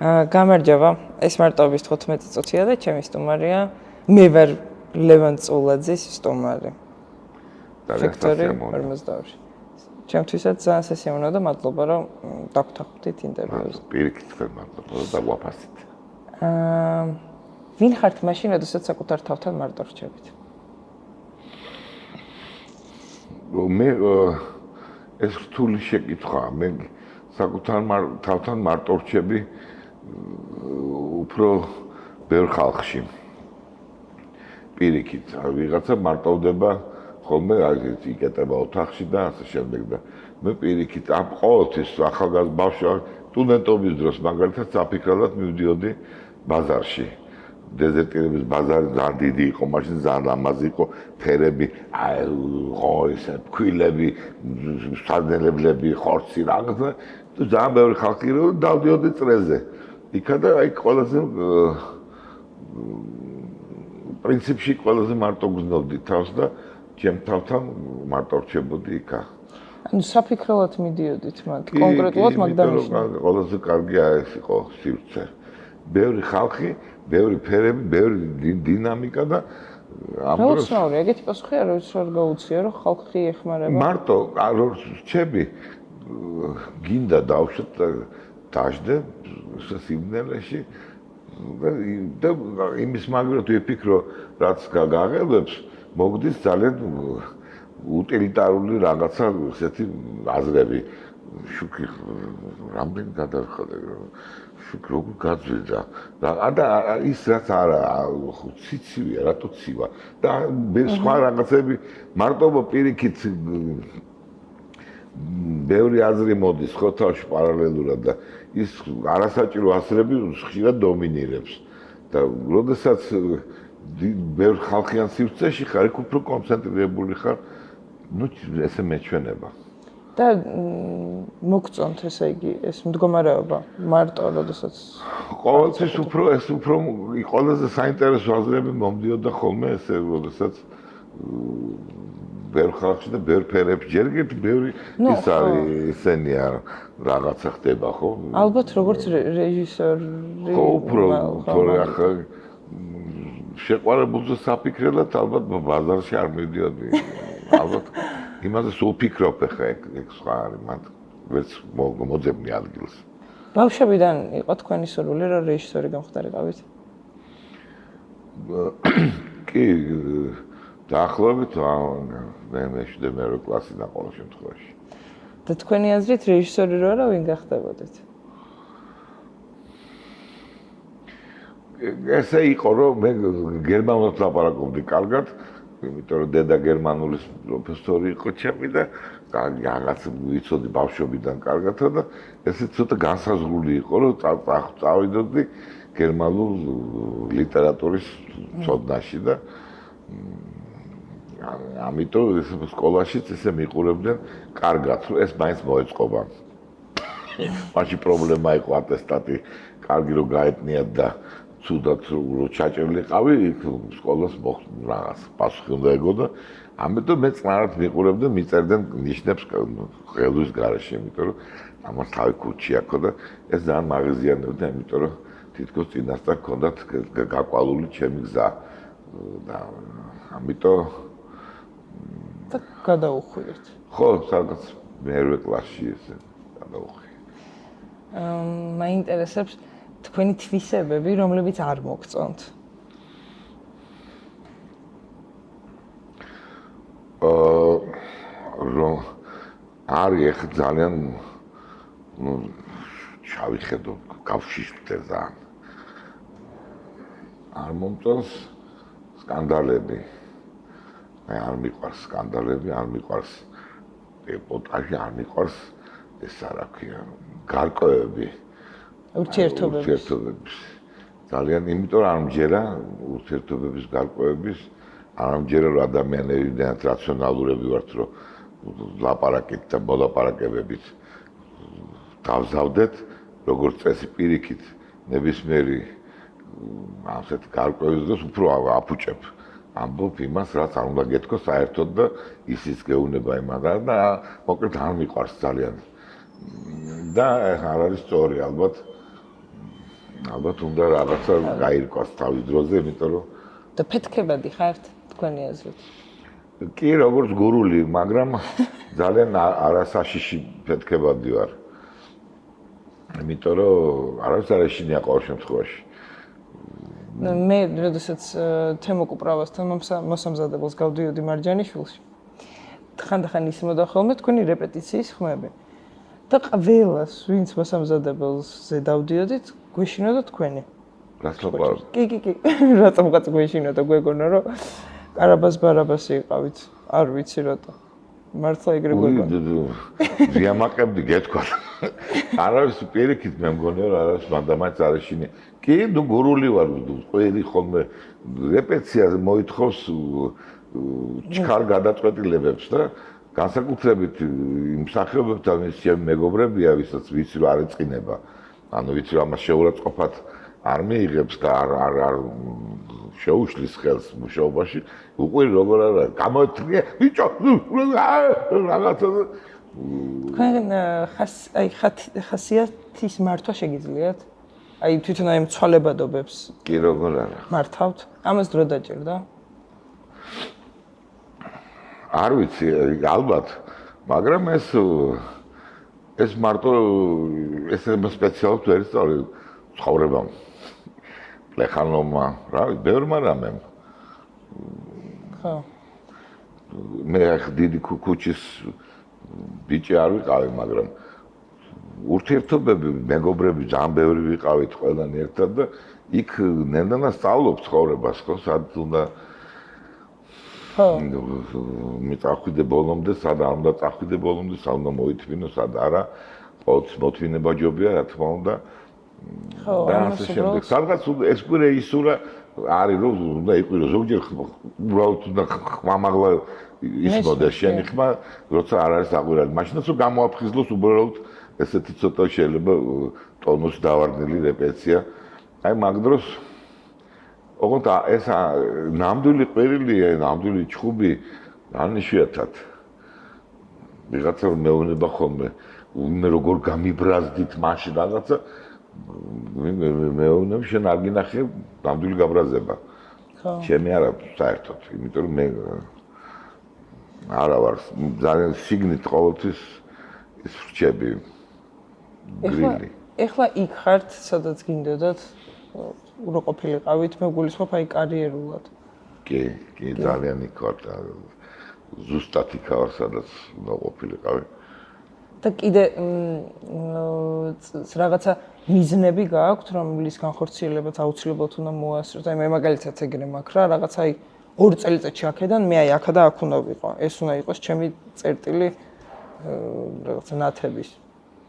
გამარჯობა, ეს მარტოობის 15 წუთია და ჩემი სტუმარია. მე ვარ ლევან წულაძის სტუმარი. ფაქტორი 42. ჩემთვისაც ძალიან სასიამოვნოა და მადლობა რომ დაგვთანხმდით ინტერვიუზე. პირიქით თქვენ მადლობა და დაგვაფასეთ. ვინ ხართ მაშინ, როდესაც საკუთარ თავთან მარტო რჩებით? მე ეს რთული შეკითხვაა. მე საკუთარ თავთან მარტო რჩები უფრო ბევრ ხალხში. პირიქით, ვიღაცა მარტოვდება ხოლმე იკეტება ოთახში და ასე შემდეგ და მე პირიქით ამ ყოველთვის ახალგაზრდა ბავშვი სტუდენტობის დროს მაგალითად საფიქრად მივდიოდი ბაზარში. დეზერტირების ბაზარი ძალიან დიდი იყო, მაშინ ძალიან ლამაზი იყო, ფერები, ისე ფქვილები, სარდელებლები, ხორცი, რაღაცა და ძალიან ბევრი ხალხი იყო და დავდიოდი წრეზე. იქა და აი ყველაზე პრინციპში ყველაზე მარტო გრძნობდი თავს და ჩემ თავთან მარტო რჩებოდი იქა. ანუ საფიქროდ მიდიოდით მათ კონკრეტულად მაგდამიშნე. ყველაზე კარგი ეს იყო სივრცე. ბევრი ხალხი, ბევრი ფერები, ბევრი დინამიკა და ამ დროს რა ეგეთი პასუხი არ ვიცი რა გაუწია რომ ხალხი ეხმარება. მარტო არ რჩები გინდა დავშოთ დაждე სივნელეში და იმის მაგრად ვიფიქრო რაც გაგაღებებს მოგდის ძალიან უტილიტარული რაღაცა ესეთი აზრები შუქი რამდენი გადარხადა შუქი როგორ გაძვირდა და ის რაც არა ციცივია რატო ცივა და სხვა რაღაცები მარტო პირიქით ბევრი აზრი მოდის ხო თავში პარალელურად და ის არასაჭირო აზრები ხშირად დომინირებს და როდესაც ბევრ ხალხიან სივრცეში ხარ იქ უფრო კონცენტრირებული ხარ ნუ ესე მეჩვენება და მოგწონთ ესე იგი ეს მდგომარეობა მარტო როდესაც ყოველთვის უფრო ეს უფრო ყველაზე საინტერესო აზრები მომდიოდა ხოლმე ესე როდესაც ბევრ ხალხში და ბევრ ფერებში ჯერ კიდევ ბევრი ის არის ესენია რაღაცა ხდება ხო ალბათ როგორც რეჟისორი ხო უფრო თორე ახლა შეყვარებულზე საფიქრებლად ალბათ ბაზარში არ მივდიოდი ალბათ იმაზე სულ ფიქრობ ხა ეგ სხვა არის მათ ვერც მოძებნი ადგილს ბავშვებიდან იყო თქვენი სურვილი რომ რეჟისორი გამხდარიყავით კი დაახლოებით მე მეშვიდე მეორე კლასიდან ყოველ შემთხვევაში. და თქვენი აზრით რეჟისორი რო არა ვინ გახდებოდეთ? ესე იყო რომ მე გერმანულად ლაპარაკობდი კარგად, იმიტომ რომ დედა გერმანულის პროფესორი იყო ჩემი და რაღაც ვიცოდი ბავშვობიდან კარგად და ესე ცოტა განსაზღვრული იყო რომ წავიდოდი გერმანულ ლიტერატურის ცოდნაში და ამიტომ ეს სკოლაშიც ესე მიყურებდნენ კარგად, რომ ეს მაინც მოეწყობა. მაშინ პრობლემა იყო ატესტატი, კარგი რომ გაეტნიათ და ცუდად რომ ჩაჭრილიყავი, სკოლას რაღაც პასუხი უნდა ეგო და ამიტომ მე წნარად მიყურებდნენ, მიწერდნენ ნიშნებს ხელის გარეშე, იმიტომ რომ ამას თავი კუჩი აქვს და ეს ძალიან მაღაზიანებდა, იმიტომ რომ თითქოს წინასწარ ჰქონდათ გაყვალული ჩემი გზა და ამიტომ და გადაუხვიეთ. ხო, სადაც მერვე კლასში ესე გადაუხვიე. მაინტერესებს თქვენი თვისებები, რომლებიც არ მოგწონთ. რომ არის ხა ძალიან ჩავიხედო გავშიშვლდე ძალიან. არ მომწონს სკანდალები. არ მიყვარს სკანდალები, არ მიყვარს ეპოტაჟი, არ მიყვარს ეს რა ქვია, გარკვევები. ურთიერთობების. ძალიან, იმიტომ რომ არ მჯერა ურთიერთობების გარკვევების, არ მჯერა რომ ადამიანები დანაც რაციონალურები ვართ, რომ ლაპარაკით და მოლაპარაკებებით გავზავდეთ, როგორც წესი პირიქით, ნებისმიერი ასეთ გარკვევის დროს უფრო აფუჭებ. ამბობ იმას, რაც არ უნდა გეთქო საერთოდ და ისიც გეუბნება იმას და მოკლედ არ მიყვარს ძალიან. და არ არის სწორი ალბათ ალბათ უნდა რაღაცა გაირკვას თავის დროზე, იმიტომ რომ და ფეთქებადი ხართ თქვენი აზრით? კი, როგორც გურული, მაგრამ ძალიან არასაშიში ფეთქებადი ვარ. იმიტომ რომ არავის არ ეშინია ყოველ შემთხვევაში. მე როდესაც თემოკუპრავასთან მოსამზადებელს გავდიოდი მარჯანიშვილში. ხანდახან ისმოდა ხოლმე თქვენი რეპეტიციის ხმები. და ყველას, ვინც მოსამზადებელზე დავდიოდით, გვეშინოდა თქვენი. რას ლაპარაკობ? კი. რატომღაც გვეშინოდა, გვეგონა რომ კარაბას ბარაბასი იყავით. არ ვიცი რატო. მართლა ეგრე გვეგონა. ვიამაყებდი გეთქვა. არავის პირიქით მე მგონია რომ არავის მანდამაც არ ეშინია. კი, ნუ გურული ვარ, ყველი ხოლმე რეპეტიციაზე მოითხოვს ჩქარ გადაწყვეტილებებს და განსაკუთრებით იმ სახეობებთან ის მეგობრებია, ვისაც ვიცი რომ არ ეწყინება. ანუ ვიცი რომ ამას შეურაცხყოფად არ მიიღებს და არ შეუშლის ხელს მუშაობაში, უკვე როგორ არა, გამოეთრია, ბიჭო, რაღაცა თქვენ ხასიათის მართვა შეგიძლიათ? აი თვითონ აი ცვალებადობებს კი როგორ არა. მართავთ? ამას დრო დაჭირდა? არ ვიცი, ალბათ, მაგრამ ეს მარტო ეს სპეციალურად ვერ ისწავლე ცხოვრებამ. ლეხანომა, რა ვიცი, ბევრმა რამემ. ხო. მე დიდი ქუჩის ბიჭი არ ვიყავი, მაგრამ ურთიერთობები, მეგობრები ძალიან ბევრი ვიყავით ყველანი ერთად და იქ ნენდანა სწავლობ ცხოვრებას, ხო, სად უნდა ხო. მიწახვიდე ბოლომდე, სად არ უნდა წახვიდე ბოლომდე, სად უნდა მოითმინო, სად არა. ყოველთვის მოთმინება ჯობია, რა თქმა უნდა. ხო, და ასე შემდეგ. სადღაც ეს კი რეჟისურა არის, რომ უნდა იყვირო ზოგჯერ უბრალოდ უნდა ხმამაღლა ისმოდეს შენი ხმა, როცა არ არის აღვირალი. მაშინაც რომ გამოაფხიზლოს უბრალოდ ესეთი ცოტა შეიძლება ტონუს დავარდნილი რეპეტიცია. აი მაგ დროს ოღონდ ეს ნამდვილი ყვირილია, ნამდვილი ჩხუბი ანიშვიათად. ვიღაცა მეუბნება ხოლმე, მე როგორ გამიბრაზდით მაშინ რაღაცა მეუბნები შენ არ გინახე ნამდვილი გაბრაზება. ხო. ჩემი არა საერთოდ, იმიტომ რომ მე არა ვარ ძალიან სიგნით ყოველთვის ის ვრჩები გრილი. ეხლა იქ ხართ, სადაც გინდოდათ რო ყოფილიყავით, მე გულისხმობ აი კარიერულად. კი, ძალიან იქ ვარ და ზუსტად იქ ვარ, სადაც უნდა ყოფილიყავი. და კიდე რაღაცა მიზნები გააქვთ, რომლის განხორციელებაც აუცილებლად უნდა მოასწროთ. აი მე მაგალითად ეგრე მაქვს რა, რაღაცა აი 2 წელიწადში აქედან მე აი აქა და აქ უნდა ვიყო. ეს უნდა იყოს ჩემი წერტილი რაღაცა ნათების.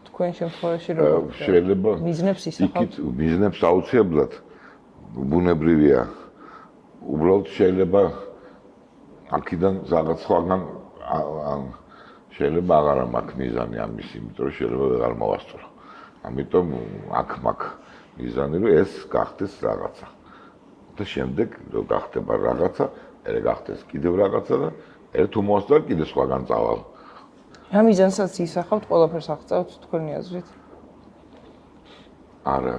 თქვენ შემთხვევაში როგორ შეიძლება მიზნებს ისახავთ? იქით მიზნებს აუცილებლად ბუნებრივია. უბრალოდ შეიძლება აქედან რაღაც სხვაგან შეიძლება აღარ მაქვს მიზანი ამის, იმიტომ რომ შეიძლება ვეღარ მოვასწრო. ამიტომ აქ მაქვს მიზანი, რომ ეს გახდეს რაღაცა. და შემდეგ რომ გახდება რაღაცა, ეხლა გახდეს კიდევ რაღაცა და ერთ თუ მოვასწრო, კიდე სხვაგან წავალ. რა მიზანსაც ისახავთ, ყველაფერს აღწევთ თქვენი აზრით? არა,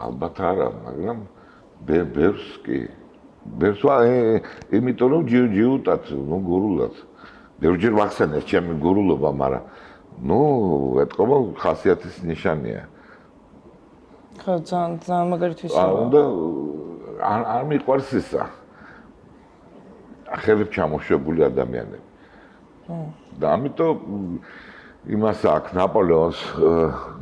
ალბათ არა, მაგრამ ბევრს კი. ბევრს იმიტომ რომ ჯიუტად, ნუ გურულად. ბევრჯერ ვახსენეს ჩემი გურულობა, მაგრამ ნუ ეთყობა ხასიათის ნიშანია. ხო, ძალიან მაგარითი არ უნდა არ მიყვარს ისა. ხელით ჩამოშვებული ადამიანები. და ამიტომ იმას აქვს ნაპოლეონს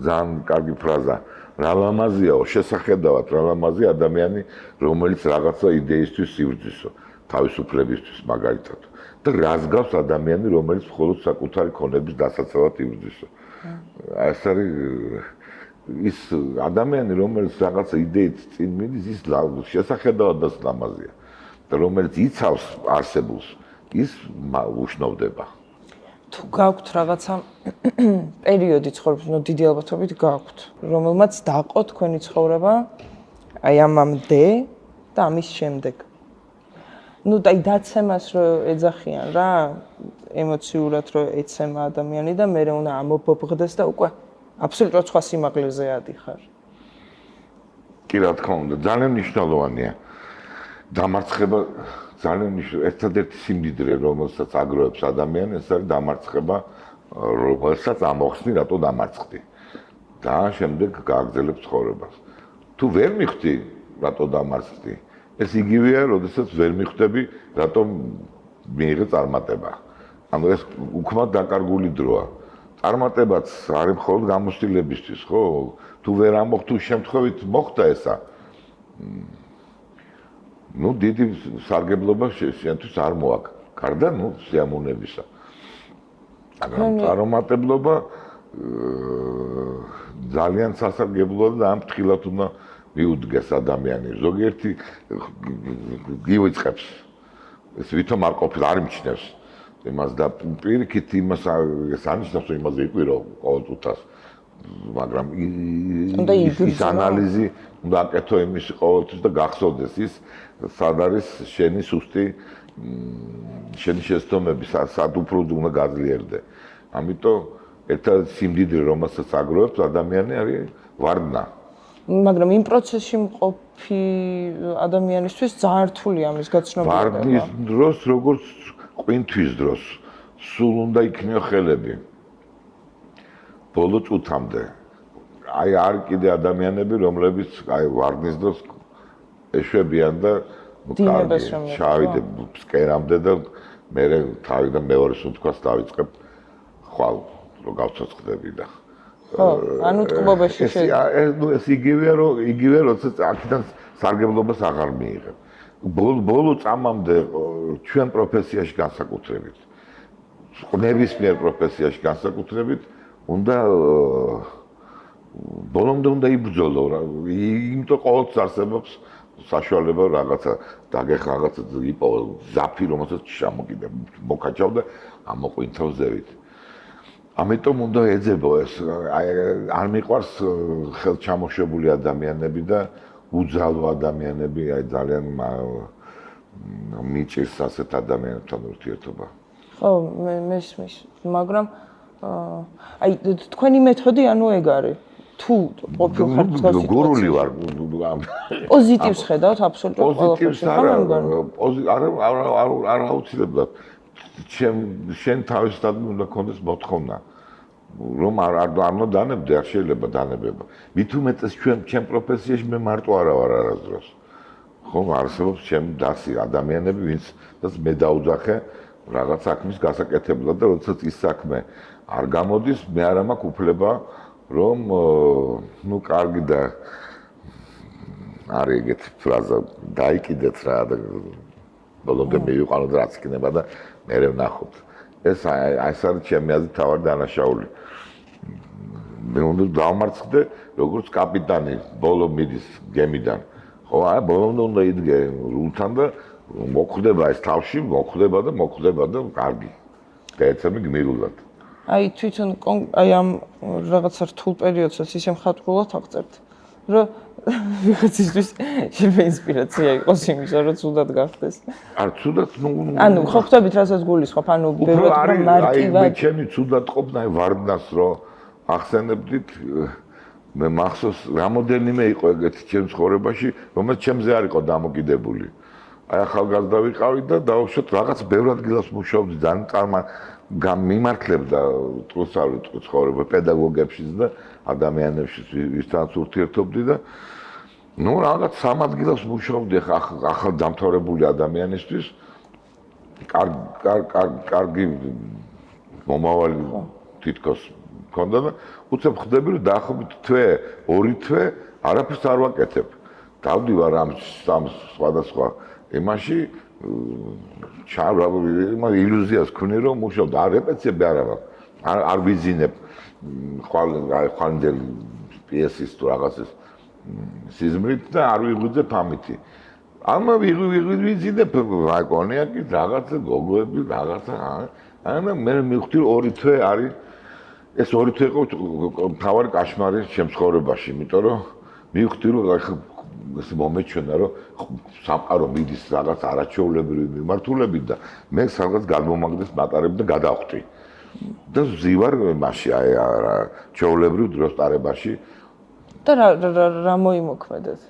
ძალიან კარგი ფრაზა. რა ლამაზიაო, შესახედავად რა ლამაზია ადამიანი, რომელიც რაღაცა იდეისთვის იბრძვისო, თავისუფლებისთვის მაგალითად. და რას გავს ადამიანი, რომელიც მხოლოდ საკუთარი ქონების დასაცავად იბრძვისო. ეს არის ის ადამიანი, რომელიც რაღაცა იდეით წინ მიდის, ის შესახედავადაც ლამაზია. და რომელიც იცავს არსებულს, ის უშნოვდება. თუ გაქვთ რაღაცა პერიოდი ცხოვრების, ნუ დიდი ალბათობით გაქვთ, რომელმაც დაყო თქვენი ცხოვრება აი ამამდე და ამის შემდეგ. ნუ და დაცემას რო ეძახიან რა, ემოციურად რო ეცემა ადამიანი და მე უნდა ამობობღდეს და უკვე აბსოლუტურად სხვა სიმაღლეზე ადიხარ. კი რა თქმა უნდა, ძალიან მნიშვნელოვანია. დამარცხება ძალიან მნიშვნელოვანია. ერთადერთი სიმდიდრე, რომელსაც აგროვებს ადამიანი, ეს არის დამარცხება, რომელსაც ამოხსნი, რატო დამარცხდი. და შემდეგ გააგრძელებ ცხოვრებას. თუ ვერ მიხვდი, რატო დამარცხდი, ეს იგივეა, როდესაც ვერ მიხვდები, რატომ მიიღე წარმატება. ანუ ეს უკმად დაკარგული დროა. წარმატებაც არის მხოლოდ გამოცდილებისთვის, ხო? თუ ვერ ამოხ, თუ შემთხვევით მოხდა ესა. ნუ დიდი სარგებლობა შენთვის არ მოაქვს. გარდა ნუ სიამოვნებისა. მაგრამ წარმატებლობა ძალიან სასარგებლოა და ამ ფრთხილად უნდა მიუდგეს ადამიანი. ზოგიერთი გივიწყებს. ეს ვითომ არ ყოფილი არ იმჩნევს. იმას და პირიქით იმას ანიშნავს, რომ იმაზე იყვირო ყოველწუთას. მაგრამ ის ანალიზი უნდა აკეთო იმის ყოველთვის და გახსოვდეს ის, სად არის შენი სუსტი, შენი შეცდომები, სად უფრო უნდა გაძლიერდე. ამიტომ ერთად სიმდიდრე, რომელსაც აგროვებს ადამიანი არის ვარდნა. მაგრამ იმ პროცესში მყოფი ადამიანისთვის ძალიან რთულია ამის გაცნობიერება. ვარდნის დროს, როგორც ყვინთვის დროს, სულ უნდა იქნიო ხელები. ბოლო წუთამდე. აი არ კიდე ადამიანები, რომლებიც აი ვარდნის დროს ეშვებიან და კარგი ჩავიდე ფსკერამდე და მე თავიდან მეორე სუნთქვას დავიწყებ ხვალ რომ გავცოცხლდები და ხო, ანუ ტკბობაში ეს იგივე როდესაც აქედან სარგებლობას აღარ მიიღებ. ბოლო წამამდე ჩვენ პროფესიაში განსაკუთრებით, ნებისმიერ პროფესიაში განსაკუთრებით უნდა ბოლომდე უნდა იბრძოლო, იმიტომ ყოველთვის არსებობს საშუალება რაღაცა დაგეხ რაღაცა იპოვო ზაფი, რომელსაც ჩამოკიდე, მოკაჭავ და ამოყვინთავ ზევით. ამიტომ უნდა ეძებო ეს, არ მიყვარს ხელჩამოშებული ადამიანები და უძალო ადამიანები, აი ძალიან მიჭირს ასეთ ადამიანებთან ურთიერთობა. ხო, მესმის, მაგრამ აი თქვენი მეთოდი ანუ ეგ არის. თუ ყოფილ ხარ მსგავსი გურული ვარ. პოზიტივს ხედავთ აბსოლუტურად ყველაფერში. არ აუცილებლად. შენ თავისთავად უნდა გქონდეს მოთხოვნა. რომ არ დანებდე, არ შეიძლება დანებება. მით უმეტეს ჩემ პროფესიაში მე მარტო არა ვარ არასდროს. ხო, არსებობს ჩემ დასი ადამიანები, ვინცაც მე დაუძახე რაღაც საქმის გასაკეთებლად და როდესაც ის საქმე არ გამოდის, მე არ მაქვს უფლება რომ ნუ კარგი და არის ეგეთი ფრაზა დაიკიდეთ რა და ბოლომდე მივიყვანოთ რაც იქნება და მე ვნახოთ. ეს არის ჩემი აზრით თავარი დანაშაული. მე უნდა დავმარცხდე როგორც კაპიტანი ბოლო მიდის გემიდან. ხო, ბოლომდე უნდა იდგე რულთან და მოხვდება ეს თავში, მოხვდება და კარგი. გაეცემი გმირულად. აი თვითონ აი ამ რაღაცა რთულ პერიოდსაც ისე მხატვრულად აღწერთ, რომ ვიღაცისთვის შეიძლება ინსპირაცია იყოს იმისა, რომ ცუდად გახდეს. არ ცუდად, ანუ ხო ხვდებით, რასაც გულისხმობ, ანუ ბევრად მარტივად. აი ჩემი ცუდად ყოფნა ვარდნას რომ ახსენებდით, მე მახსოვს რამოდენიმე იყო ეგეთი ჩემ ცხოვრებაში, რომელიც ჩემზე არ იყო დამოკიდებული. აი ახალგაზრდა ვიყავი და დავუშვათ რაღაც ბევრ ადგილას მუშაობდი, ძალიან მიმართლებდა წლსავლის ცხოვრება პედაგოგებშიც და ადამიანებშიც, ვისთანაც ურთიერთობდი და ნუ რაღაც სამ ადგილას მუშაობდი ახალ დამთავრებული ადამიანისთვის. კარგი მომავალი თითქოს მქონდა და უცებ ხდები რომ დაახლოებით თვე, ორი თვე არაფერს არ ვაკეთებ. დავდივარ ამ სხვადასხვა იმაში ილუზიას ვქვნი რომ მუშაობ, არ რეპეტიციები არ აქვს. არ ვიზინებ ხვალინდელ პიესის თუ რაღაცის სიზმრით და არ ვიღვიძებ ამითი. ამა ვიზინებ ვაკონიაკი, რაღაცა გოგოები, რაღაცა. ანუ მე მივხვდი ორი თვე არის ეს ორი თვე იყო მთავარი კაშმარი ჩემ ცხოვრებაში, იმიტომ რომ მივხვდი რომ ეს მომეჩვენა რომ სამყარო მიდის რაღაც არაჩვეულებრივი მიმართულებით და მე სადღაც გადმომაგდეს მატარებ და გადავხვდი. და ვზივარ მასში აი ჩეულებრივ დროს ტარებაში. და რა მოიმოქმედეთ?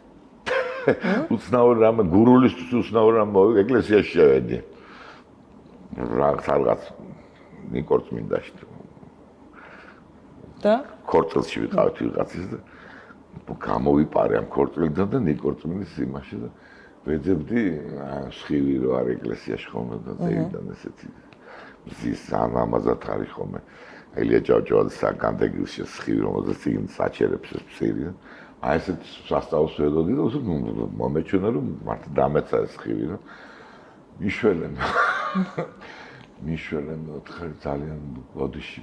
უცნაური რამე გურულისთვის უცნაური რამე ეკლესიაში შევედი. რაღაც ნიკორწმინდაში. და ქორწილში ვიყავით ვიღაცის და გამოვიპარე ამ ქორწილიდან და ნიკორწმინდის იმაში და ვეძებდი სხივი რო არ ეკლესიაში ხოლმე და ზეიდან ესეთი მზის ამაზად არის ხოლმე ელია ჭავჭავაძის საგანდეგილში სხივი რომელზეც წინ საჩერებს ეს ფსირი აი ესეთ სასწაულს ვედოდი და მომეჩვენა რომ მართლა დამეცა ეს სხივი და მიშველენ ოთხი ძალიან ბოდიში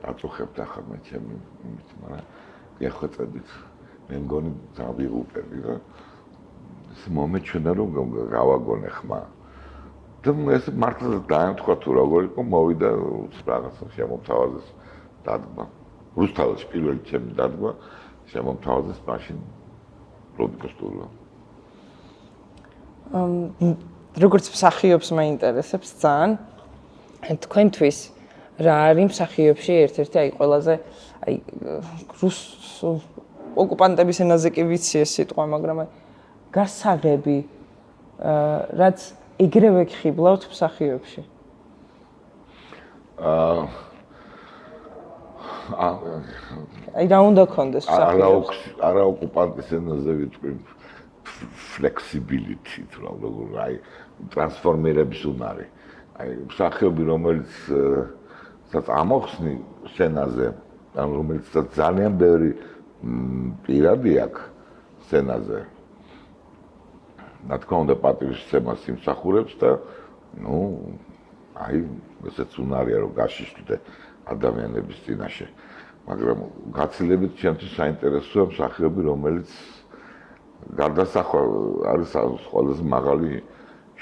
აწუხებთ ახლა მე ჩემი იმით მაგრამ ეხოცებით მე მგონი დავიღუპები და ეს მომეჩვენა რომ გავაგონე ხმა და ეს მართლა დაემთხვა თუ როგორ იყო მოვიდა რაღაცა შემომთავაზეს დადგმა რუსთაველში პირველი ჩემი დადგმა შემომთავაზეს მაშინ პროდუქტურა როგორც მსახიობს მაინტერესებს ძალიან თქვენთვის რა არის მსახიობში ერთ-ერთი აი ყველაზე აი რუს ოკუპანტების ენაზე კი ვიცი ეს სიტყვა მაგრამ გასაღები რაც ეგრევე ხიბლავთ მსახიობში აი რა უნდა კონდეს მსახიობს არა ოკუპანტის ენაზე ვიტყვი flexibility თუ როგორ აი ტრანსფორმირების უნარი აი მსახიობი რომელიც ამოხსნი სცენაზე ან რომელიც ძალიან ბევრი პირადი აქვს სცენაზე რა თქმა უნდა პატივისცემას იმსახურებს და ნუ აი ესეც უნარია რომ გაშიშვლდე ადამიანების წინაშე მაგრამ გაცილებით ჩემთვის საინტერესოა მსახიობი რომელიც გარდასახვა არის ყველაზე მაღალი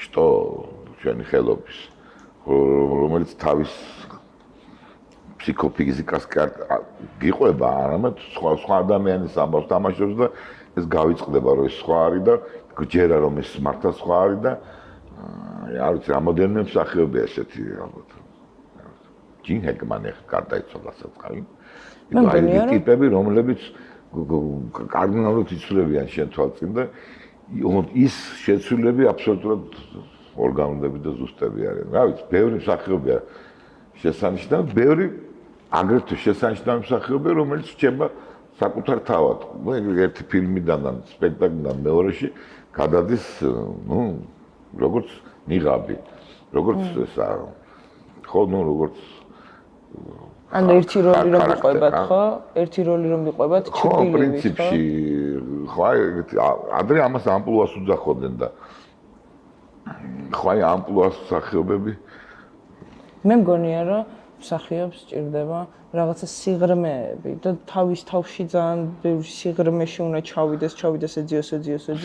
შტო ჩვენი ხელობის რომელიც თავის ფსიქოფიზიკას გიყვება არამედ სხვა ადამიანის ამბავს თამაშობს და ეს გავიწყდება რომ ეს სხვა არის და გჯერა რომ ეს მართლა სხვა არის და არ ვიცი რამოდენიმე მსახიობია ესეთი ალბათ ჯინ ჰეკმანი გარდაიცვალა საწყალი აი ტიპები რომლებიც კარდინალურად იცვლებიან შენ თვალწინ და ის შეცვლილები აბსოლუტურად ორგანულები და ზუსტები არიან რა ვიცი ბევრი მსახიობია შესანიშნავი ბევრი აგრეთვე შესანიშნავი მსახიობია რომელიც რჩება საკუთარ თავად ერთი ფილმიდან ან სპექტაკლიდან მეორეში გადადის ნუ როგორც ნიღაბი როგორც ესა ხო ნუ როგორც ანუ ერთი როლი რომ მიყვებათ ხო ერთი როლი რომ მიყვებათ ხო პრინციპში ხო ადრე ამას ამპლუას უძახოდნენ და ხო ამპლუას მსახიობები მე მგონია რომ მსახიობს სჭირდება რაღაცა სიღრმეები და თავის თავში ძალიან ბევრი სიღრმეში უნდა ჩავიდეს ეძიოს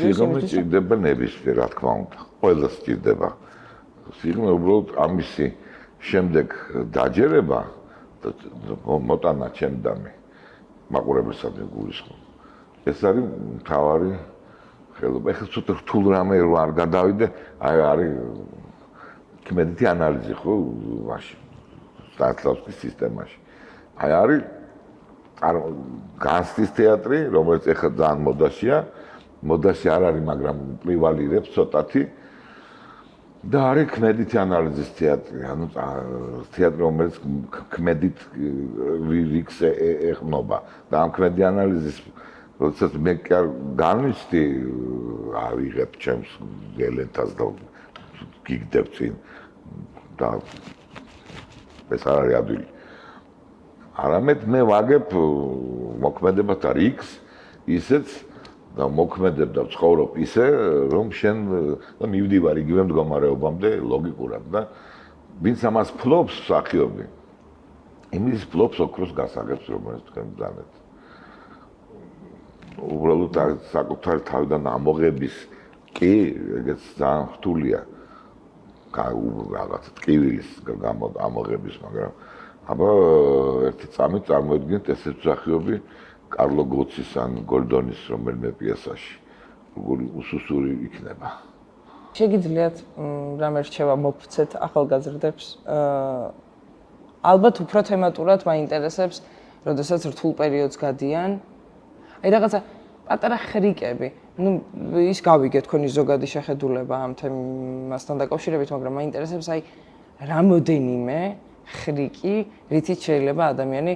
სიღრმე სჭირდება ნებისმიერ რა თქმა უნდა ყველა სჭირდება სიღრმე უბრალოდ ამისი შემდეგ დაჯერება მოტანა ჩემდამი მაყურებელსაც გულისხმობ ეს არის მთავარი ხელობა ეხლა ცოტა რთულ რამე რო არ გადავიდე აი არის კმედიტი ანალიზი ხო მაშინ სტატისტიკის სისტემაში აი არის განსტის თეატრი რომელიც ეხლა ძალიან მოდაში არ არის მაგრამ პრივალირებს ცოტათი და არის კმედიტი ანალიზის თეატრი ანუ თეატრი რომელიც კმედით რიგს ეხმობა და ამ კმედიტი ანალიზის როდესაც მე განვიცდი ავიღებ ჩემს ელენთას და გიგდებ წინ და ეს არ არის ადვილი არამედ მე ვაგებ მოქმედებათა რიგს ისეც და მოქმედებ და ვცხოვრობ ისე რომ შენ და მივდივარ იგივე მდგომარეობამდე ლოგიკურად და ვინც ამას ფლობს მსახიობი იმის ფლობს ოქროს გასაღებს რომელიც თქვენ ბრძანეთ უბრალოდ საკუთარი თავიდან ამოღების კი ეგეც ძალიან რთულია რაღაც ტკივილის ამოღების მაგრამ აბა ერთი წამით წარმოედგინეთ ესეთ მსახიობი კარლო გოცის ან გოლდონის რომელიმე პიესაში როგორი უსუსური იქნება შეგიძლიათ რამე რჩევა მოფცეთ ახალგაზრდებს ალბათ უფრო თემატურად მაინტერესებს როდესაც რთულ პერიოდს გადიან აი რაღაცა პატარა ხრიკები. ნუ ის გავიგე თქვენი ზოგადი შეხედულება ამ თემასთან დაკავშირებით, მაგრამ მაინტერესებს აი რამოდენიმე ხრიკი, რითიც შეიძლება ადამიანი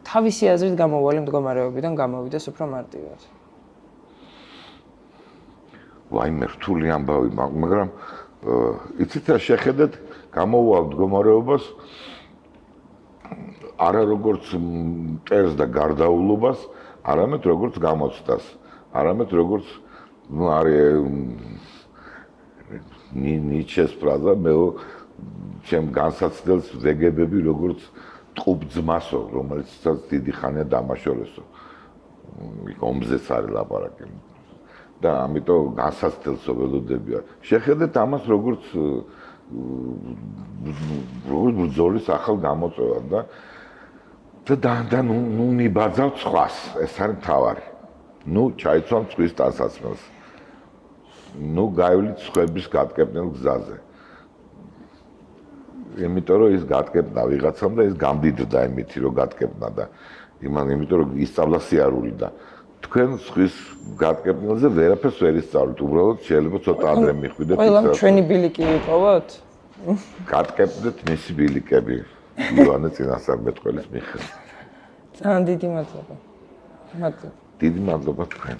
თავისი აზრით გამოუვალი მდგომარეობიდან გამოვიდეს უფრო მარტივად. ვაიმე რთული ამბავი, მაგრამ იცით რა შეხედეთ გამოუვალ მდგომარეობას არა როგორც მტერს და გარდაულობას, არამედ როგორც გამოცდას, არამედ როგორც ნუ არის ნიჩეს ფრაზა, მე ჩემ განსაცდელს ვეგებები როგორც ტყუპ ძმასო, რომელიც დიდი ხანია დამაშორესო. ომზეც არის ლაპარაკი. და ამიტომ განსაცდელსო ველოდები არ. შეხედეთ ამას როგორც ბრძოლის ახალ გამოწვევად და ნუ მიბაძავთ სხვას, ეს არის მთავარი. ნუ ჩაიცვამ წყვის ტანსაცმელს. ნუ გაივლით სხვების გატკეპნელ გზაზე. იმიტომ რომ ის გატკეპნა ვიღაცამ და ის გამდიდრდა იმითი რომ გატკეპნა და იმიტომ რომ ისწავლა სიარული და თქვენ სხვის გატკეპნელზე ვერაფერს ვერ ისწავლით, უბრალოდ შეიძლება ცოტა ადრე მიხვიდეთ. ყველამ ჩვენი ბილიკი ვიპოვოთ? გატკეპნეთ მისი ბილიკები. ივანე წინასწარმეტყველის მიხედვით. ძალიან დიდი მადლობა. მადლობა. დიდი მადლობა თქვენ.